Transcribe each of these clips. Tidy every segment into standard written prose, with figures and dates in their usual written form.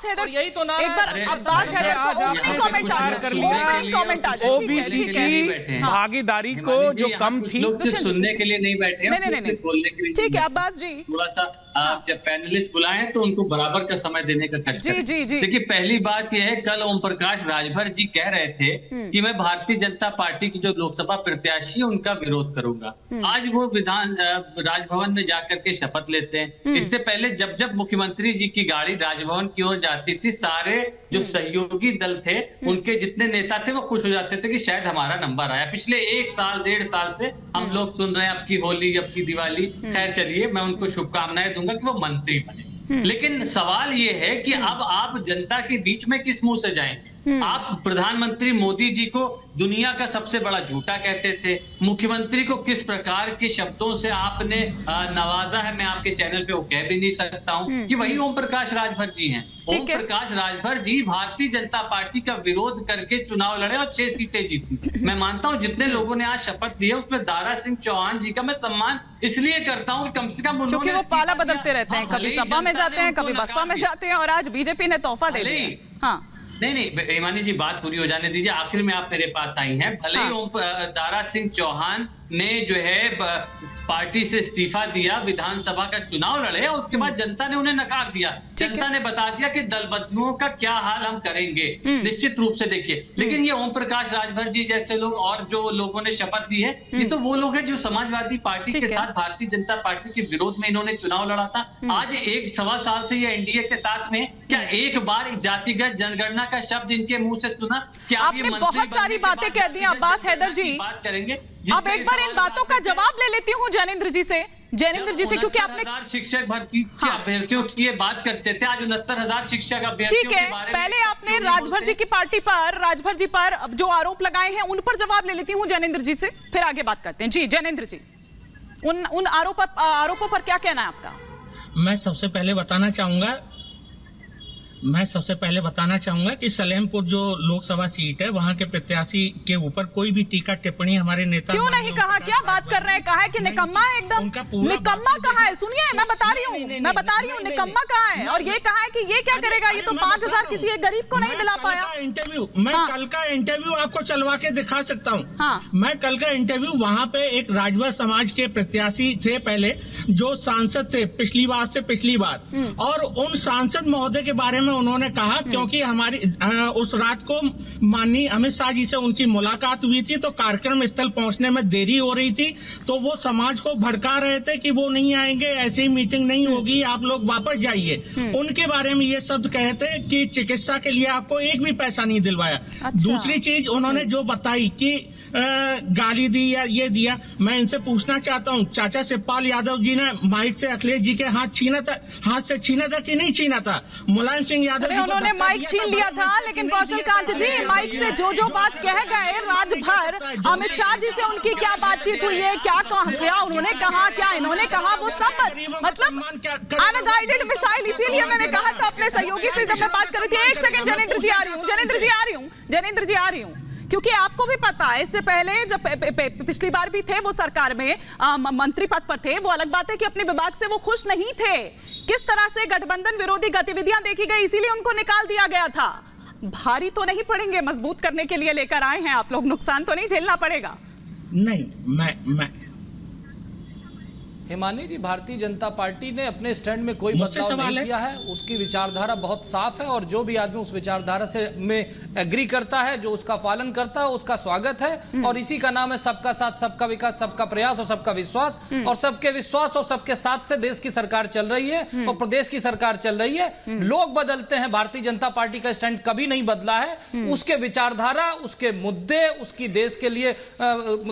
अब्बास हैदर, यही तो नारा एक बार अब्बास हैदर को ओपनिंग कमेंट आ जाए, ओबीसी की भागीदारी को जो कम थी, सुनने के लिए नहीं बैठे हैं, बोलने के लिए। ठीक है अब्बास जी, थोड़ा सा आप जब पैनलिस्ट बुलाएं तो उनको बराबर का समय देने का कष्ट करें। देखिए, पहली बात यह है, कल ओम प्रकाश राजभर जी कह रहे थे कि मैं भारतीय जनता पार्टी की जो लोकसभा प्रत्याशी है उनका विरोध करूंगा। आज वो राजभवन में जाकर के शपथ लेते हैं। इससे पहले जब जब मुख्यमंत्री जी की गाड़ी राजभवन की ओर जाती थी, सारे जो सहयोगी दल थे, उनके जितने नेता थे, वो खुश हो जाते थे कि शायद हमारा नंबर आया। पिछले 1 साल 1.5 साल से हम लोग सुन रहे हैं अब की होली, अब की दिवाली। खैर चलिए, मैं उनको शुभकामनाएं दूंगा कि वो मंत्री बने। लेकिन सवाल ये है कि अब आप जनता के बीच में किस मुंह से जाएंगे? आप प्रधानमंत्री मोदी जी को दुनिया का सबसे बड़ा झूठा कहते थे। मुख्यमंत्री को किस प्रकार के शब्दों से आपने नवाजा है, मैं आपके चैनल पे वो कह भी नहीं सकता हूं कि वही ओम प्रकाश राजभर जी हैं। ओम प्रकाश राजभर जी भारतीय जनता पार्टी का विरोध करके चुनाव लड़े और 6 सीटें जीती। मैं मानता हूं जितने लोगों ने आज शपथ ली है उसमें दारा सिंह चौहान जी का मैं सम्मान इसलिए करता हूं कि कम से कम क्योंकि वो पाला बदलते रहते हैं, कभी सपा में जाते हैं, कभी बसपा में जाते हैं, और आज बीजेपी ने तोहफा दे दिया। हाँ नहीं, हिमानी जी बात पूरी हो जाने दीजिए। आखिर में आप मेरे पास आई हैं। भले ही दारा सिंह चौहान ने जो है पार्टी से इस्तीफा दिया, विधानसभा का चुनाव लड़े, उसके बाद जनता ने उन्हें नकार दिया। जनता ने बता दिया कि दल बदलुओं का क्या हाल हम करेंगे, निश्चित रूप से। देखिए, लेकिन ये ओम प्रकाश राजभर जी जैसे लोग और जो लोगों ने शपथ ली है, ये तो वो लोग हैं जो समाजवादी पार्टी के साथ भारतीय जनता पार्टी के विरोध में इन्होंने चुनाव लड़ा था। आज 1-1.25 साल से ये एनडीए के साथ में, क्या एक बार जातिगत जनगणना का शब्द इनके मुंह से सुना? क्या आपने बहुत सारी बातें कह दी अब्बास हैदर जी, बात करेंगे। अब एक बार इन बातों का जवाब ले लेती हूँ ज्ञानेंद्र जी से, क्योंकि आपने शिक्षक भर्ती के अभ्यर्थियों की बात करते थे, आज 69,000 शिक्षक अभ्यर्थियों के बारे में। पहले आपने राजभर जी की पार्टी पर, राजभर जी पर जो आरोप लगाए हैं उन पर जवाब ले लेती हूँ ज्ञानेंद्र जी से, फिर आगे बात करते हैं। जी ज्ञानेंद्र जी, उन आरोपों पर क्या कहना है आपका? मैं सबसे पहले बताना चाहूंगा कि सलेमपुर जो लोकसभा सीट है, वहां के प्रत्याशी के ऊपर कोई भी टीका टिप्पणी हमारे नेता क्यों नहीं कहा? क्या बात कर रहे हैं? कहा है कि निकम्मा है, एकदम निकम्मा कहा है। सुनिए, मैं बता रही हूँ निकम्मा कहा है, और ये कहा है कि ये क्या करेगा, ये तो 5,000 किसी एक गरीब को नहीं दिला पाया। मैं कल का इंटरव्यू आपको चलवा के दिखा सकता हूँ। मैं कल का इंटरव्यू, वहां पे एक राजभर समाज के प्रत्याशी थे पहले, जो सांसद थे पिछली बार, और उन सांसद महोदय के बारे में उन्होंने कहा, क्योंकि हमारी उस रात को माननीय अमित शाह जी से उनकी मुलाकात हुई थी, तो कार्यक्रम स्थल पहुंचने में देरी हो रही थी, तो वो समाज को भड़का रहे थे कि वो नहीं आएंगे, ऐसी मीटिंग नहीं होगी, आप लोग वापस जाइए। उनके बारे में ये शब्द कहते कि चिकित्सा के लिए आपको एक भी पैसा नहीं दिलवाया। दूसरी चीज उन्होंने जो बताई कि गाली दी या ये दिया, मैं इनसे पूछना चाहता हूँ, चाचा शिवपाल यादव जी ने माइक से अखिलेश जी के हाथ से छीना था कि नहीं छीना था? मुलायम सिंह यादव उन्होंने माइक छीन लिया था, लेकिन कौशल कांत जी माइक से जो बात कह गए राजभर, अमित शाह जी से उनकी क्या बातचीत हुई है, क्या उन्होंने कहा, क्या इन्होंने कहा, वो सब मतलब अनगाइडेड मिसाइल। इसीलिए मैंने कहा था अपने सहयोगी से जब मैं बात कर रही थी, 1 सेकंड ज्ञानेंद्र जी आ रही हूँ, क्योंकि आपको भी पता है, इससे पहले जब पिछली बार भी थे वो सरकार में मंत्री पद पर थे, वो अलग बात है कि अपने विभाग से वो खुश नहीं थे। किस तरह से गठबंधन विरोधी गतिविधियां देखी गई, इसीलिए उनको निकाल दिया गया था। भारी तो नहीं पड़ेंगे, मजबूत करने के लिए लेकर आए हैं आप लोग, नुकसान तो नहीं झेलना पड़ेगा? नहीं, मैं हिमानी जी, भारतीय जनता पार्टी ने अपने स्टैंड में कोई बदलाव नहीं किया है। उसकी विचारधारा बहुत साफ है, और जो भी आदमी उस विचारधारा से में एग्री करता है, जो उसका पालन करता है, उसका स्वागत है। और इसी का नाम है सबका साथ, सबका विकास, सबका प्रयास और सबका विश्वास। और सबके विश्वास और सबके साथ से देश की सरकार चल रही है और प्रदेश की सरकार चल रही है। लोग बदलते हैं, भारतीय जनता पार्टी का स्टैंड कभी नहीं बदला है। उसके विचारधारा, उसके मुद्दे, उसकी देश के लिए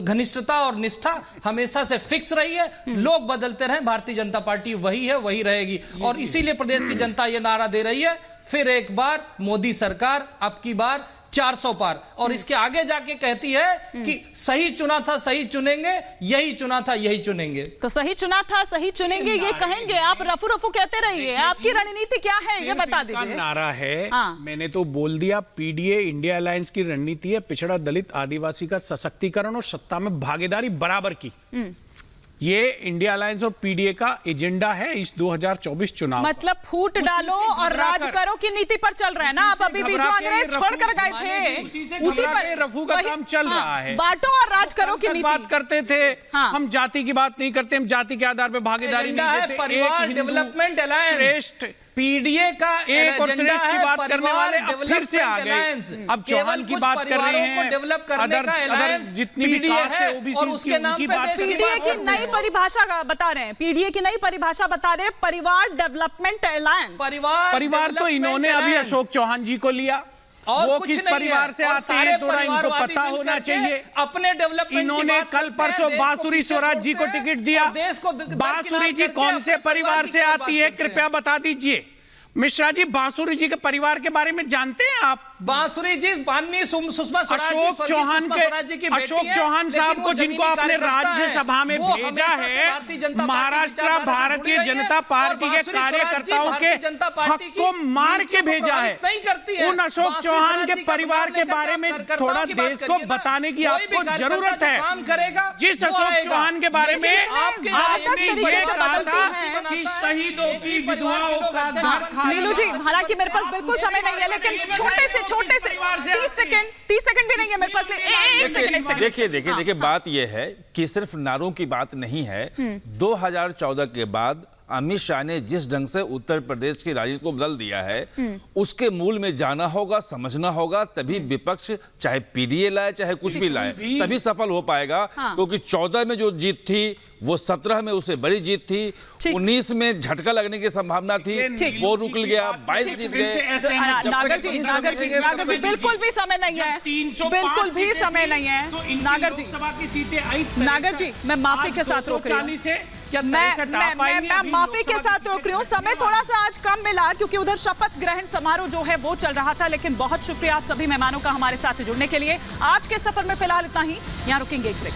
घनिष्ठता और निष्ठा हमेशा से फिक्स रही है। लोग बदलते रहे, भारतीय जनता पार्टी वही है, वही रहेगी। और इसीलिए प्रदेश की जनता यह नारा दे रही है, फिर एक बार मोदी सरकार, अब की बार 400 पार। और इसके आगे जाके कहती है कि सही चुना था, सही चुनेंगे, यही चुना था, यही चुनेंगे। तो सही चुना था, सही चुनेंगे, ये कहेंगे आप? रफू रफू कहते रहिए, आपकी रणनीति क्या है ये बता दीजिए। नारा है, मैंने तो बोल दिया, पीडीए इंडिया अलायंस की रणनीति है पिछड़ा, दलित, आदिवासी का सशक्तिकरण और सत्ता में भागीदारी बराबर की। ये इंडिया अलायंस और पीडीए का एजेंडा है इस 2024 चुनाव। मतलब फूट डालो और राज करो की नीति पर चल रहा है ना आप। अभी भी जो अंग्रेज छोड़कर गए थे उसी पर रफू का काम चल रहा है। बांटो और राज करो की नीति बात करते थे। हम जाति की बात नहीं करते, हम जाति के आधार पर भागीदारी नहीं देते। परिवार डेवलपमेंट अलायंस श्रेष्ठ पीडीए का एक और श्रेष्ठ की बात करने वाले अब फिर से आ गए। अब चौहान की बात कर रहे हैं, डेवलप करने का अलायंस जितनी भी कास्ट है ओबीसी उसके नाम पे पीडीए की नई परिभाषा बता रहे हैं। पीडीए की नई परिभाषा बता रहे हैं, परिवार डेवलपमेंट अलायंस। परिवार तो इन्होंने अभी अशोक चौहान जी को लिया और वो किस परिवार से आते हैं थोड़ा इनको पता होना चाहिए। अपने डेवलपमेंट इन्होंने कल परसों बांसुरी स्वराज जी को टिकट दिया। बांसुरी जी कौन से परिवार से आती है कृपया बता दीजिए। मिश्रा जी बांसुरी जी के परिवार के बारे में जानते हैं आप? बांसुरी जी माननीय सुषमा स्वराज अशोक चौहान के अशोक चौहान साहब को जिनको आपने राज्यसभा में भेजा है, महाराष्ट्र भारतीय जनता पार्टी के कार्यकर्ताओं के हक को मार के भेजा है। उन अशोक चौहान के परिवार के बारे में थोड़ा देश को बताने की आपको जरूरत है। जिस अशोक चौहान के बारे में आपने ये कहा था कि शहीदों की विधवाओं का नीलू जी, हालांकि मेरे पास बिल्कुल समय नहीं है, लेकिन छोटे से 30 सेकंड भी नहीं है मेरे पास। एक सेकंड देखिए बात यह है कि सिर्फ नारों की बात नहीं है। 2014 के बाद अमित शाह ने जिस ढंग से उत्तर प्रदेश की राजनीति को बदल दिया है उसके मूल में जाना होगा, समझना होगा, तभी विपक्ष चाहे पीडीए लाए चाहे कुछ भी लाए तभी सफल हो पाएगा। क्योंकि 14 में जो जीत थी वो 17 में उससे बड़ी जीत थी। 19 में झटका लगने की संभावना थी, वो रुक गया। 22 जीत गए। नागर जी बिल्कुल भी समय नहीं है, बिल्कुल भी समय नहीं है। नागर जी मैं माफी के साथ रोक रही हूँ। मैं माफी के साथ रोक रही हूँ। समय थोड़ा सा आज कम मिला क्योंकि उधर शपथ ग्रहण समारोह जो है वो चल रहा था, लेकिन बहुत शुक्रिया आप सभी मेहमानों का हमारे साथ जुड़ने के लिए। आज के सफर में फिलहाल इतना ही, यहाँ रुकेंगे एक ब्रेक।